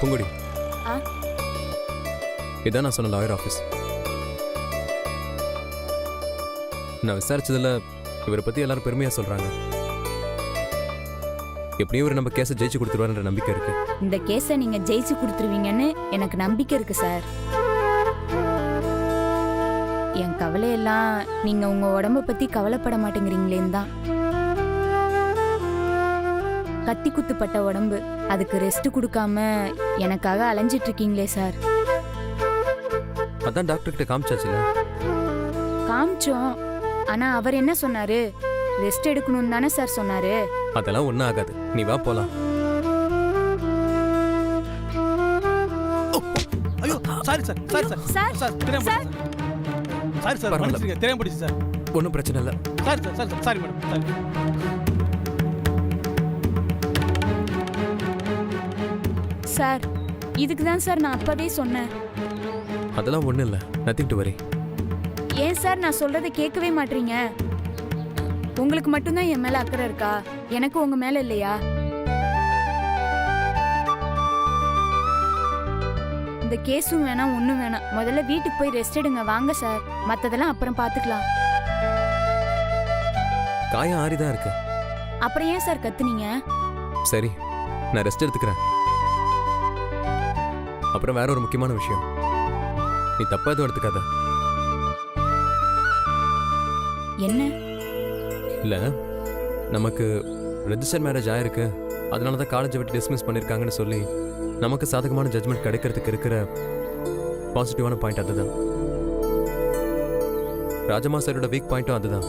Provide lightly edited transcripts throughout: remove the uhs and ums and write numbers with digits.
பூங்குடி, ஆ இதான் நான் சொன்ன லாயர் ஆஃபீஸ். நான் விசாரிச்சதுல இவரை பத்தி எல்லாரும் பெருமையா சொல்றாங்க. எப்படியும் இவர் நம்ம கேஸை ஜெயிச்சு கொடுத்துருவாருன்ற நம்பிக்கை இருக்கு. இந்த கேஸை நீங்க ஜெயிச்சு கொடுத்துருவீங்கன்னு எனக்கு நம்பிக்கை இருக்கு சார். என் கவலையெல்லாம் நீங்க உங்க உடம்ப பத்தி கவலைப்பட மாட்டேங்கிறீங்களேன்னு தான். கத்தி குத்துப்பட்ட உடம்பு, அதுக்கு ரெஸ்ட் கொடுக்காம எனக்காக அலைஞ்சிட்டு இருக்கீங்களே சார். அதான் டாக்டர் கிட்ட காமிச்சாச்சுல. காமிச்சோம், ஆனா அவர் என்ன சொன்னாரு? ரெஸ்ட் எடுக்கணும்னு தானே சார் சொன்னாரு. அதெல்லாம் ஒன்றும் ஆகாது, நீ வா போலாம். ஐயோ sorry sir, sorry sir, sir, sir தெரியாம சார். சாரி சார், மன்னிச்சிடுங்க, தெரியாம போயிடுச்சு சார். ஒன்றும் பிரச்சனை இல்லை. Sorry sir, sorry sir, sorry madam, sorry. Sir, இதுக்கு தான் சார் நான் அப்பவே சொன்னேன். அதெல்லாம் ஒன்றும் இல்லை, நத்திங் டு வரி. ஏன் சார் நான் சொல்றதை கேட்கவே மாட்டீங்க? உங்களுக்கு மட்டும்தான் என் மேல அக்கறை இருக்கா? எனக்கு உங்க மேல இல்லையா? இந்த கேஸும் வேணாம், ஒண்ணும் வேணாம். முதல்ல வீட்டுக்கு போய் ரெஸ்ட் எடுங்க. வாங்க சார், மத்ததெல்லாம் அப்புறம் பாத்துக்கலாம். காயம் ஆறிதான் இருக்கு. அப்புறம் ஏன் சார் கத்துனீங்க? சரி, நான் ரெஸ்ட் எடுத்துக்கிறேன். அப்புறம் வேற ஒரு முக்கியமான விஷயம், நீ தப்பா எதுவும் எடுத்துக்காத. என்ன? இல்லை, நமக்கு ரெஜிஸ்டர் மேரேஜ் ஆயிருக்கு, அதனால தான் காலேஜை விட்டு டிஸ்மிஸ் பண்ணியிருக்காங்கன்னு சொல்லி நமக்கு சாதகமான ஜட்மெண்ட் கிடைக்கிறதுக்கு இருக்கிற பாசிட்டிவான பாயிண்ட் அதுதான். ராஜமா சாரோட வீக் பாயிண்ட்டும் அதுதான்.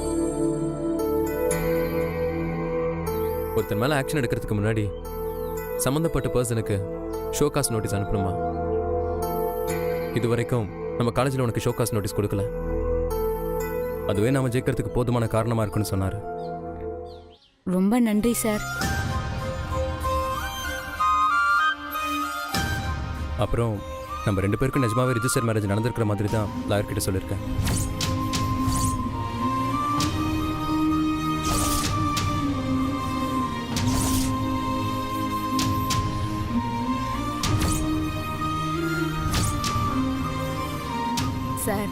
ஒருத்தர் மேலே ஆக்ஷன் எடுக்கிறதுக்கு முன்னாடி சம்மந்தப்பட்ட பர்சனுக்கு ஷோகாஸ் நோட்டீஸ் அனுப்பணுமா? இது வரைக்கும் நம்ம காலேஜில் உனக்கு ஷோகாஸ் நோட்டீஸ் கொடுக்கல. அதுவே நாம ஜெயிக்கிறதுக்கு போதுமான காரணமா இருக்குன்னு சொன்னாரு. ரொம்ப நன்றி சார். அப்புறம் நம்ம 2 பேருக்கும் நிஜமாவே ரிஜிஸ்டர் மேரேஜ் நடந்திருக்கிற மாதிரி தான் லாயர் கிட்ட சொல்லியிருக்கேன். சார்,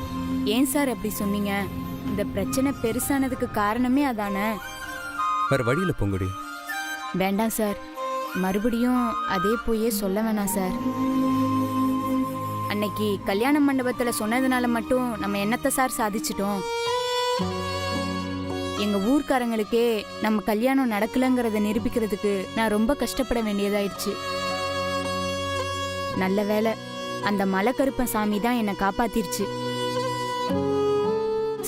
ஏன் சார் அப்படி சொன்னீங்க? இந்த பிரச்சனை பெருசானதுக்கு காரணமே அதானே? வேற வழியில் பூங்குடி. வேண்டாம் சார், மறுபடியும் அதே போயே சொல்ல வேணாம் சார். அன்னைக்கு கல்யாண மண்டபத்துல சொன்னதுனால மட்டும் நம்ம என்னத்தை சார் சாதிச்சிட்டோம்? எங்க ஊர்க்காரங்களுக்கே நம்ம கல்யாணம் நடக்கலங்கிறத நிரூபிக்கிறதுக்கு நான் ரொம்ப கஷ்டப்பட வேண்டியதாயிடுச்சு. நல்ல வேளை அந்த மலைக்கருப்பன் சாமி தான் என்னை காப்பாத்திருச்சு.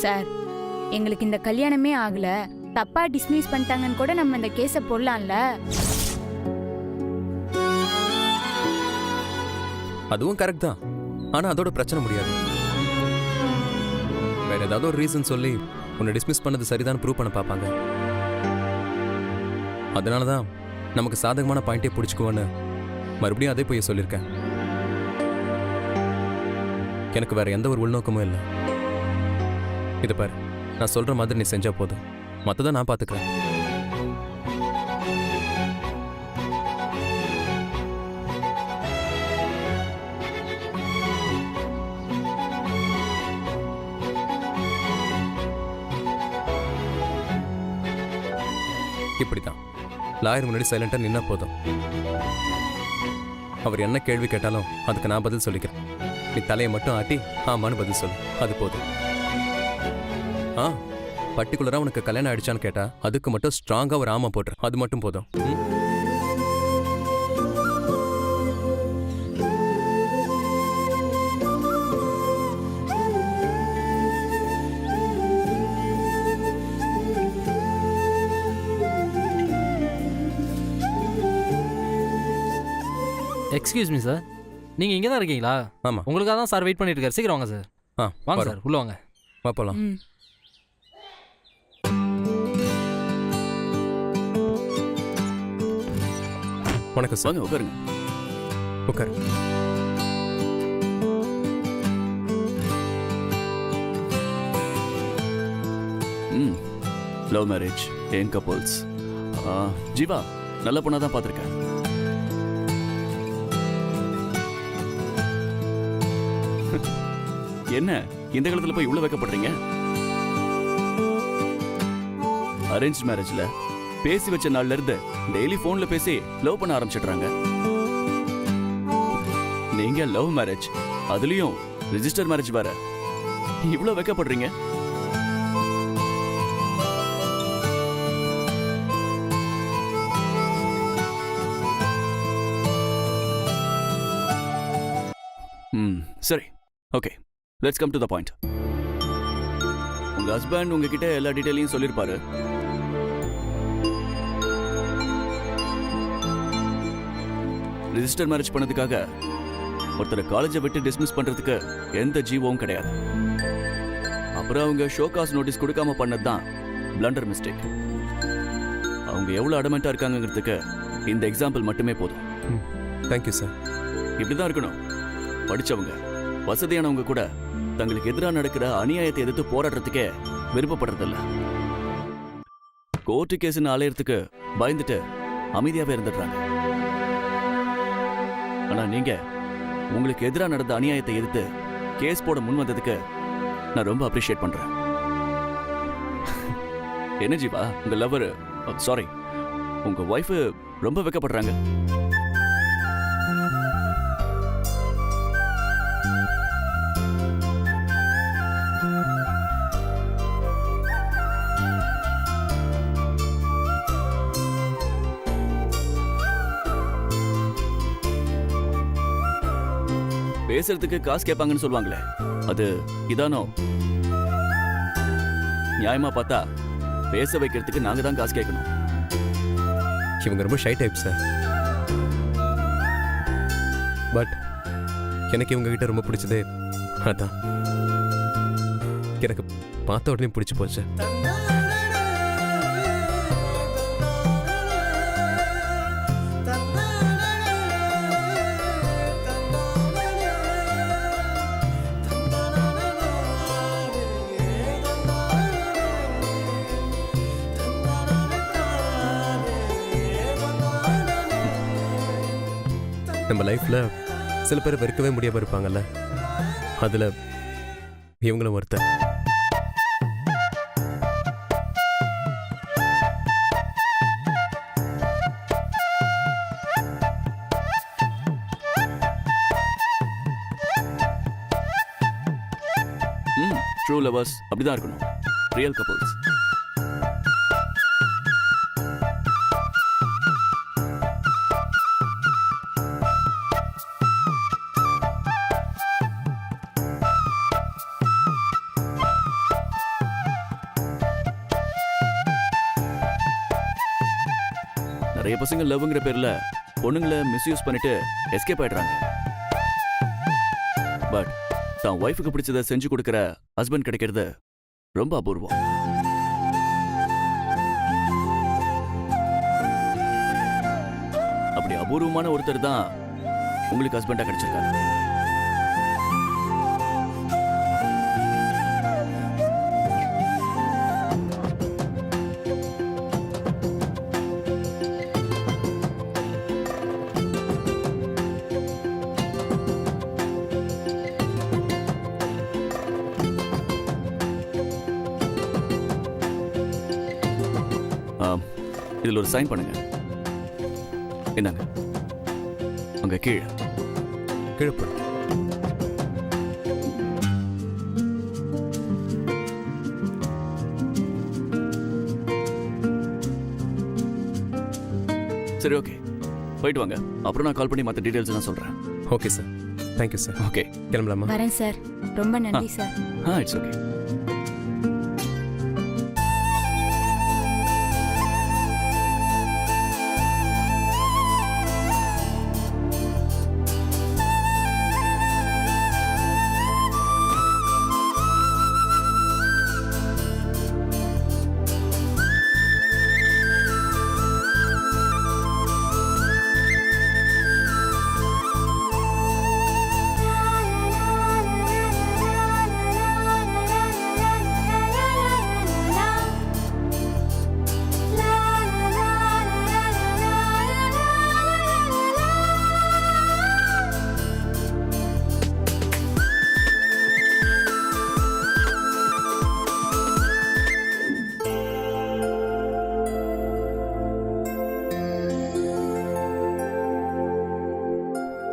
சார், எங்களுக்கு இந்த கல்யாணமே ஆகல, தப்பா டிஸ்மிஸ் பண்ணிட்டாங்கன்னு கூட நம்ம இந்த கேஸை போடலாம்ல? அதுவும் கரெக்ட் தான், ஆனா அதோட பிரச்சனை முடியாது. வேற ஏதாவது ஒரு ரீசன் சொல்லி உன்னை டிஸ்மிஸ் பண்ணது சரிதான் ப்ரூவ் பண்ண பார்ப்பாங்க. அதனாலதான் நமக்கு சாதகமான பாயிண்டே பிடிச்சிக்குவோன்னு மறுபடியும் அதே போய் சொல்லியிருக்கேன். எனக்கு வேற எந்த ஒரு உள்நோக்கமும் இல்லை. இதை பாரு, நான் சொல்ற மாதிரி நீ செஞ்சா போதும், மற்றதை நான் பார்த்துக்கிறேன். இப்படிதான் லாயர் முன்னாடி சைலண்டா நின்னா போதும். அவர் என்ன கேள்வி கேட்டாலும் அதுக்கு நான் பதில் சொல்லிக்கிறேன். நீ தலையை மட்டும் ஆட்டி ஆமான்னு பதில் சொல்லு, அது போதும். பர்டிகுலரா உனக்கு கல்யாணம் ஆயிடுச்சான்னு கேட்டா அதுக்கு மட்டும் ஸ்ட்ராங்கா ஒரு ஆமா போட்டுரு, அது மட்டும் போதும். எக்ஸ்கியூஸ் மீ சார், நீங்கள் இங்கே தான் இருக்கீங்களா? ஆமாம். உங்களுக்காக தான் சார் வெயிட் பண்ணிட்டு இருக்காரு. சீக்கிரம் வாங்க சார். வாங்க சார், உள்ள வாங்க. வா போலாம். வணக்கம் சார். உட்காருங்க. உட்காரு. Love marriage, young couples. Jeeva நல்ல பொண்ணாக தான் பார்த்துருக்கேன். என்ன இந்த காலத்துல போய் இவ்வளவு வைக்கப்படுறீங்க? அரேஞ்ச் மேரேஜ்ல பேசி வச்ச நாள்ல இருந்து டெய்லி போன்ல பேசி லவ் பண்ண ஆரம்பிச்சிடுறாங்க. நீங்க லவ் மேரேஜ், அதுலயும் ரெஜிஸ்டர் மேரேஜ் வேற, இவ்வளவு வைக்கப்படுறீங்க? சரி, okay, let's come to the point. உங்க ஹஸ்பண்ட் உங்ககிட்ட எல்லா டீடைலையும் சொல்லிருப்பாரு. ரெஜிஸ்டர் மேரேஜ் பண்ணதுக்காக ஒருத்தரை காலேஜை விட்டு டிஸ்மிஸ் பண்றதுக்கு எந்த ஜீவோவும் கிடையாது. அப்புறம் அவங்க ஷோகாஸ் நோட்டீஸ் கொடுக்காம பண்ணதுதான் பிளண்டர் மிஸ்டேக். அவங்க எவ்வளவு அடமெண்டா இருக்காங்கிறதுக்கு இந்த எக்ஸாம்பிள் மட்டுமே போதும். Thank you sir. இப்படிதான் இருக்கணும். படிச்சவங்க, வசதியானவங்க கூட தங்களுக்கு எதிராக நடக்கிற அநியாயத்தை எதிர்த்து போராடுறதுக்கே விருப்பப்படுறதில்ல. கோர்ட்டு கேஸ்ன்னு அலையறதுக்கு பயந்துட்டு அமைதியாவே இருந்துடுறாங்க. ஆனா நீங்க உங்களுக்கு எதிராக நடந்த அநியாயத்தை எதிர்த்து கேஸ் போட முன் வந்ததுக்கு நான் ரொம்ப அப்ரிஷியேட் பண்றேன். என்ன ஜீவா, உங்க லவர், சாரி, உங்க ஒய்ஃப் ரொம்ப வெக்கப்படுறாங்க. பேசுறதுக்கு காசு கேட்பாங்கன்னு சொல்லுவாங்களே, அது இதானோ? நியாயமா பார்த்தா பேச வைக்கிறதுக்கு நாங்க தான் காசு கேட்கணும். இவங்க ரொம்ப ஷை டைப் சார். பட் எனக்கு இவங்க கிட்ட ரொம்ப பிடிச்சதே அதான். எனக்கு பார்த்த உடனே பிடிச்சி போச்சு. நம்ம லைஃப்ல சில பேர் வெறுக்கவே முடியாம இருப்பாங்கல்ல, அதுல இவங்களும் ஒருத்தர். ட்ரூ லவர்ஸ் அப்படிதான் இருக்கணும். Real couples. நிறைய பசங்க லவ்ங்கிற பேர்ல பொண்ணுங்களை மிஸ்யூஸ் பண்ணிட்டு எஸ்கேப் ஆயிடுறாங்க. பட் தான் ஒய்ஃபுக்கு பிடிச்சதை செஞ்சு கொடுக்கிற ஹஸ்பண்ட் கிடைக்கிறது ரொம்ப அபூர்வம். அப்படி அபூர்வமான ஒருத்தர் தான் உங்களுக்கு ஹஸ்பண்டா கிடைச்சிருக்காரு. இதுல ஒரு சைன் பண்ணுங்க. என்னங்க, அங்க கீழே கீழே போடு. சரி, ஓகே, போயிட்டு வாங்க. அப்புறம் நான் கால் பண்ணி மற்ற டீடைல்ஸ் எல்லாம் சொல்றேன். Okay sir. Thank you sir. Okay, கிளம்பலாமா? வரேன் சார். ரொம்ப நன்றி சார். It's okay.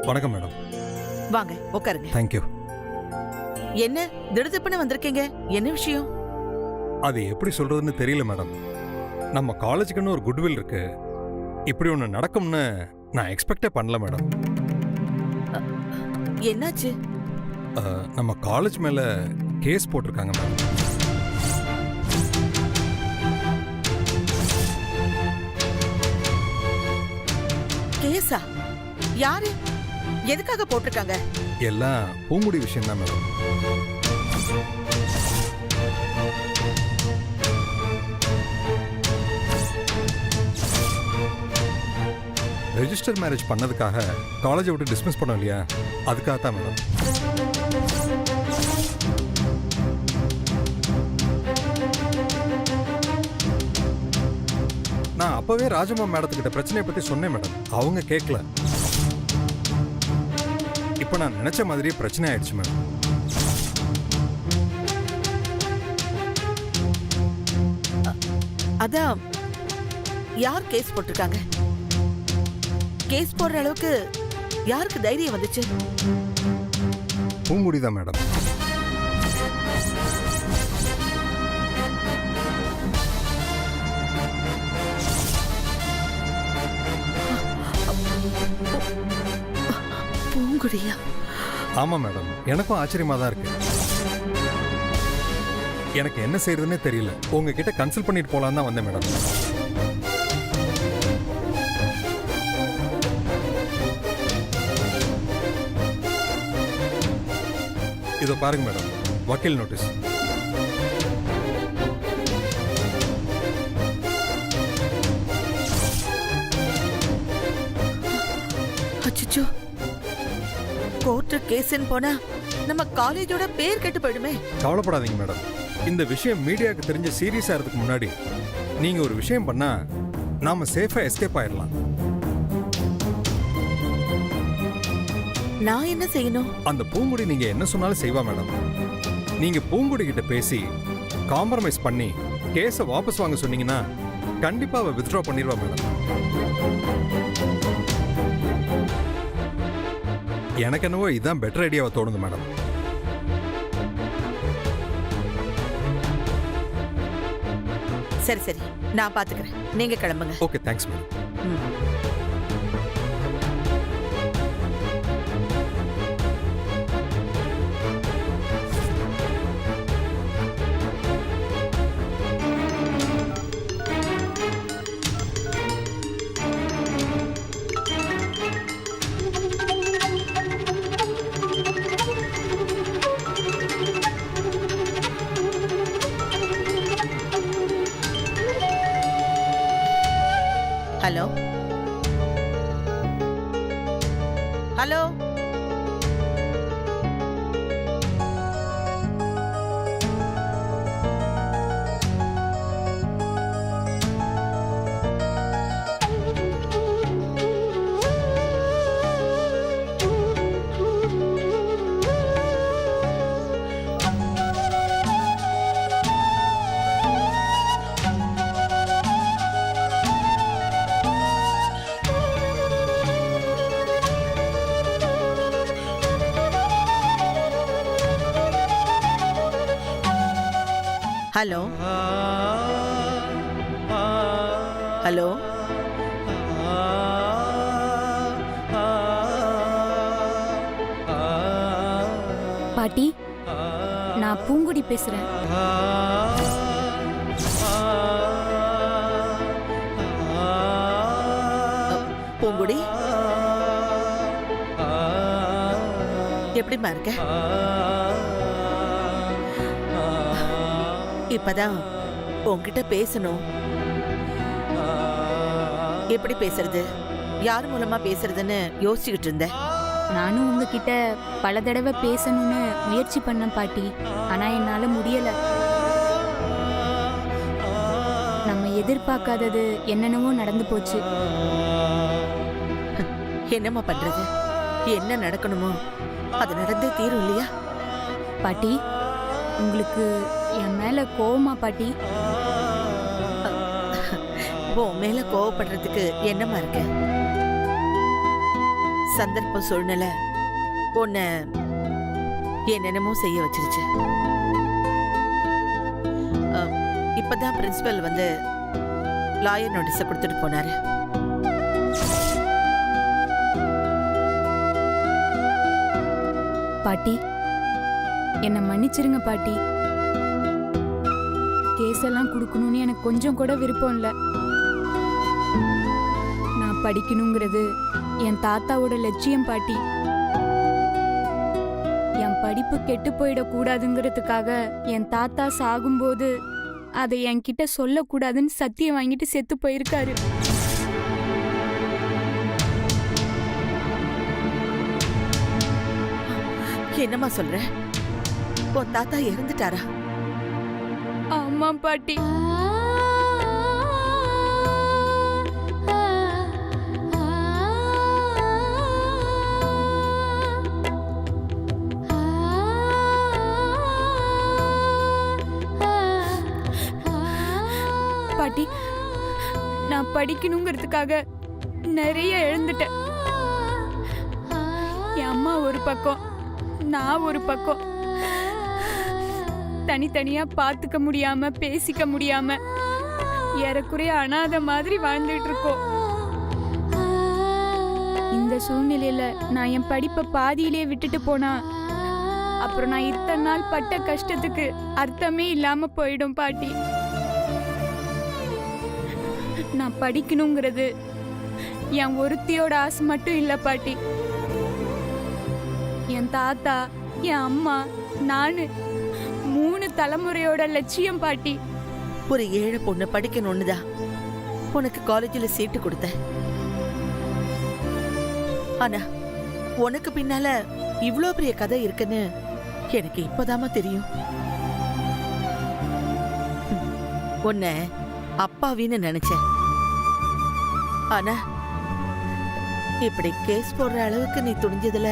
வணக்கம் மேடம். வாங்க உட்காருங்க. தேங்க்யூ. என்ன திடுதிப்புன்னு வந்திருக்கீங்க? என்ன விஷயம்? அது எப்படி சொல்றதுன்னு தெரியல மேடம். நம்ம காலேஜுக்குன்னு ஒரு குட்வில் இருக்கு. இப்படி ஒன்று நடக்கும்னு நான் எக்ஸ்பெக்டே பண்ணல மேடம். என்னாச்சு? நம்ம காலேஜ் மேல கேஸ் போட்டிருக்காங்க மேடம். கேஸா? யாரு? எதுக்காக போட்டிருக்காங்க? எல்லாம் பூமுடி விஷயம் தான் மேடம். ரெஜிஸ்டர் மேரேஜ் பண்ணதுக்காக காலேஜை விட்டு டிஸ்மிஸ் பண்ணோம் இல்லையா, அதுக்காக தான் மேடம். நான் அப்பவே ராஜம்மா மேடத்துக்கிட்ட பிரச்சனையை பத்தி சொன்னேன் மேடம். அவங்க கேட்கல. இப்ப நான் நினைச்ச மாதிரியே பிரச்சனை ஆயிடுச்சு மேடம். அதான் யார் கேஸ் போட்டிருக்காங்க? கேஸ் போடுற அளவுக்கு யாருக்கு தைரியம் வந்துச்சு? பூங்குடி தான் மேடம். பூங்குடியா? ஆமா மேடம், எனக்கும் ஆச்சரியமா தான் இருக்கு. எனக்கு என்ன செய்யறதுன்னே தெரியல. உங்ககிட்ட கன்சல்ட் பண்ணிட்டு போலாம் தான் வந்தேன் மேடம். இதோ பாருங்க மேடம், வக்கீல் நோட்டீஸ். அச்சச்சோ, கோர்ட்டு கேஸ்ன்னு போனா நம்ம காலேஜோட பேர் கெட்டு போயிடுமே. கவலைப்படாதீங்க மேடம். இந்த விஷயம் மீடியாவுக்கு தெரிஞ்ச சீரியஸ் ஆகிறதுக்கு முன்னாடி நீங்க ஒரு விஷயம் பண்ணா நாம சேஃபா எஸ்கேப் ஆயிடலாம். நான் என்ன செய்யணும்? அந்த பூங்குடி நீங்க என்ன சொன்னாலும் செய்வா மேடம். நீங்க பூங்குடி கிட்ட பேசி காம்ப்ரமைஸ் பண்ணி கேஸை வாபஸ் வாங்க சொன்னீங்கன்னா கண்டிப்பா அவ வித்ட்ரா பண்ணிடுவா மேடம். எனக்கு என்னவோ இதுதான் பெட்டர் ஐடியாவை தோணுது மேடம். சரி சரி, நான் பாத்துக்கிறேன். நீங்க கிளம்புங்க. Okay, thanks madam. Hello hello, hello hello, பாட்டி, நான் பூங்குடி பேசுறேன். பூங்குடி, எப்படிமா இருக்க? இப்பதான் உன்கிட்ட பேசணும். எப்படி பேசுறது, யார் மூலமா பேசுறதுன்னு யோசிச்சுக்கிட்டு இருந்தேன். நானும் உங்ககிட்ட பல தடவை பேசணும்னு முயற்சி பண்ணேன் பாட்டி. ஆனா என்னால முடியல. நம்ம எதிர்பார்க்காதது என்னென்னவோ நடந்து போச்சு. என்னம்மா பண்றது? என்ன நடக்கணுமோ அது நடந்தே தீரும் இல்லையா? பாட்டி, உங்களுக்கு என் மேல கோவமா பாட்டி? உன் மேல கோவப்படுறதுக்கு என்னமா இருக்கு? சந்தர்ப்ப சூழ்நிலை உன்னை என்னென்னமோ செய்ய வச்சிருச்சு. இப்பதான் பிரின்சிபல் வந்து லாயர் நோட்டீஸை கொடுத்துட்டு போனாரு. பாட்டி என்னை மன்னிச்சிருங்க பாட்டி. கேஸ் எல்லாம் கொடுக்கணும்னு எனக்கு கொஞ்சம் கூட விருப்பம் இல்லை. நான் படிக்கணுங்கிறது என் தாத்தாவோட லட்சியம் பாட்டி. என் படிப்பு கெட்டு போயிடக்கூடாதுங்கிறதுக்காக என் தாத்தா சாகும்போது அதை என்கிட்ட சொல்லக்கூடாதுன்னு சத்தியம் வாங்கிட்டு செத்து போயிருக்காரு. என்னம்மா சொல்ற? உன் தாத்தா இறந்துட்டாரா? ஆமா பாட்டி. பாட்டி, நான் படிக்கணுங்கிறதுக்காக நிறைய எழுந்துட்டேன். என் அம்மா ஒரு பக்கம், நான் ஒரு பக்கம். தனித்தனியா பாத்துக்க முடியாம பேசிக்க முடியாம ஏறக்குறைய அனாதை மாதிரி வாழ்ந்துட்டு இருக்கோம். இந்த சூழ்நிலையில நான் என் படிப்பை பாதியிலே விட்டுட்டு போனா அப்புறம் நான் இத்தனை நாள் பட்ட கஷ்டத்துக்கு அர்த்தமே இல்லாம போயிடும் பாட்டி. நான் படிக்கணுங்கிறது என் ஒருத்தியோட ஆசை மட்டும் இல்ல பாட்டி. என் தாத்தா, என் அம்மா, நானு 3 தலைமுறையோட லட்சியம் பாட்டி. ஒரு ஏழை பொண்ணு படிக்கணும்னுதான் உனக்கு காலேஜில் சீட்டு கொடுத்தேன். ஆனா உனக்கு பின்னால இவ்ளோ பெரிய கதை இருக்குன்னு எனக்கு இப்பதாமா தெரியும். உன்னை அப்பாவின்னு நினைச்சேன். ஆனா இப்படி கேஸ் போடுற அளவுக்கு நீ துணிஞ்சதுல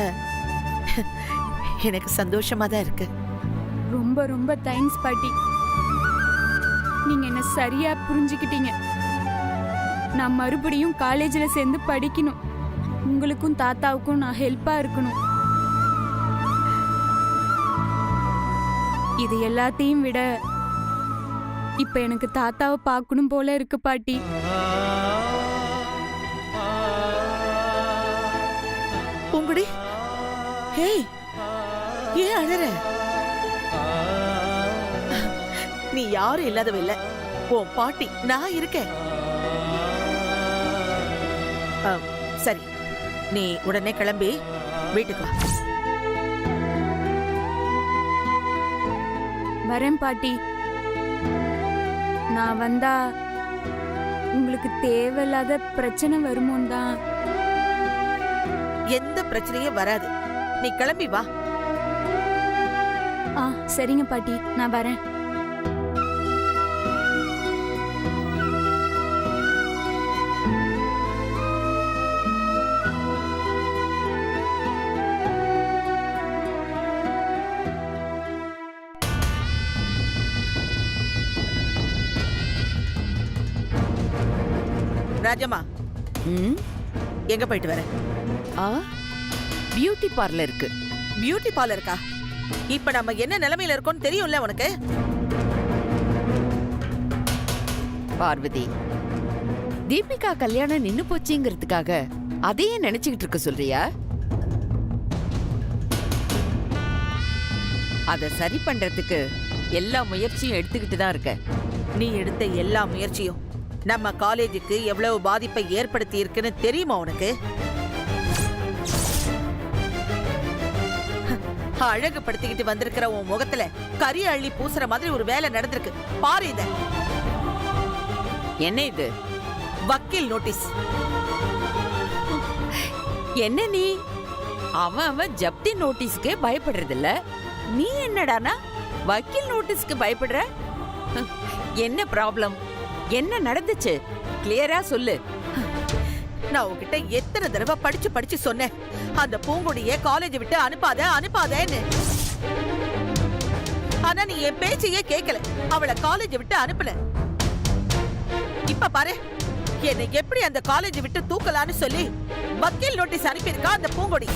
எனக்கு சந்தோஷமா தான் இருக்கு. ரொம்ப ரொம்ப தேங்க்ஸ் பாட்டி. நீங்க என்ன சரியா புரிஞ்சுக்கிட்டீங்க. நான் மறுபடியும் காலேஜ்ல சேர்ந்து படிக்கணும். உங்களுக்கும் தாத்தாவுக்கும் நான் ஹெல்ப்பா இருக்கணும். இது எல்லாத்தையும் விட இப்ப எனக்கு தாத்தாவை பார்க்கணும் போல இருக்கு பாட்டி. பூங்குடி, ஹேய், ஏன் அழற? நீ யாரும் இல்லாதவ இல்ல, உன் பாட்டி நான் இருக்கேன். சரி, நீ உடனே கிளம்பி வீட்டுக்கு வா. வரேன் பாட்டி. நான் வந்தா உங்களுக்கு தேவையில்லாத பிரச்சனை வருமோன்னு தான். எந்த பிரச்சனையும் வராது, நீ கிளம்பி வா. சரிங்க பாட்டி, நான் வரேன். ராஜம்மா, எங்க போயிட்டு வர? பியூட்டி பார்லருக்கு. பியூட்டி பார்லருக்கா? இப்ப நம்ம என்ன நிலைமையில இருக்கோம்னு தெரியும்ல உனக்கு? பார்வதி, தீபிகா கல்யாணம் நின்னு போச்சுங்கிறதுக்காக அதையே நினைச்சுக்கிட்டு இருக்க சொல்றியா? அத சரி பண்றதுக்கு எல்லா முயற்சியும் எடுத்துக்கிட்டு தான் இருக்க. நீ எடுத்த எல்லா முயற்சியும் நம்ம காலேஜுக்கு எவ்வளவு பாதிப்பை ஏற்படுத்தி இருக்குன்னு தெரியுமா உனக்கு? அழகுபடுத்திக்கிட்டு வந்திருக்கிற உன் முகத்துல கரி அள்ளி பூசுற மாதிரி ஒரு வேலை நடந்திருக்கு பாரு. இத என்ன இது? வக்கீல் நோட்டீஸ். என்ன நீ அவன் ஜப்தி நோட்டீஸ்க்கே பயப்படுறது இல்ல, நீ என்னடானா வக்கீல் நோட்டீஸ்க்கு பயப்படுற? என்ன ப்ராப்ளம்? என்ன நடந்துச்சு? கிளியரா சொல்லு. நான் உன்கிட்ட எத்தனை தடவை படிச்சு படிச்சு சொன்னேன், அந்த பூங்குடியை காலேஜ் விட்டு அனுப்பாத அனுப்பாதேன்னு. ஆனா நீ என் பேச்சையே கேட்கல, அவளை காலேஜ் விட்டு அனுப்பல. இப்ப பாரு, என்னை எப்படி அந்த காலேஜ் விட்டு தூக்கலான்னு சொல்லி வக்கீல் நோட்டீஸ் அனுப்பியிருக்கா அந்த பூங்கொடி.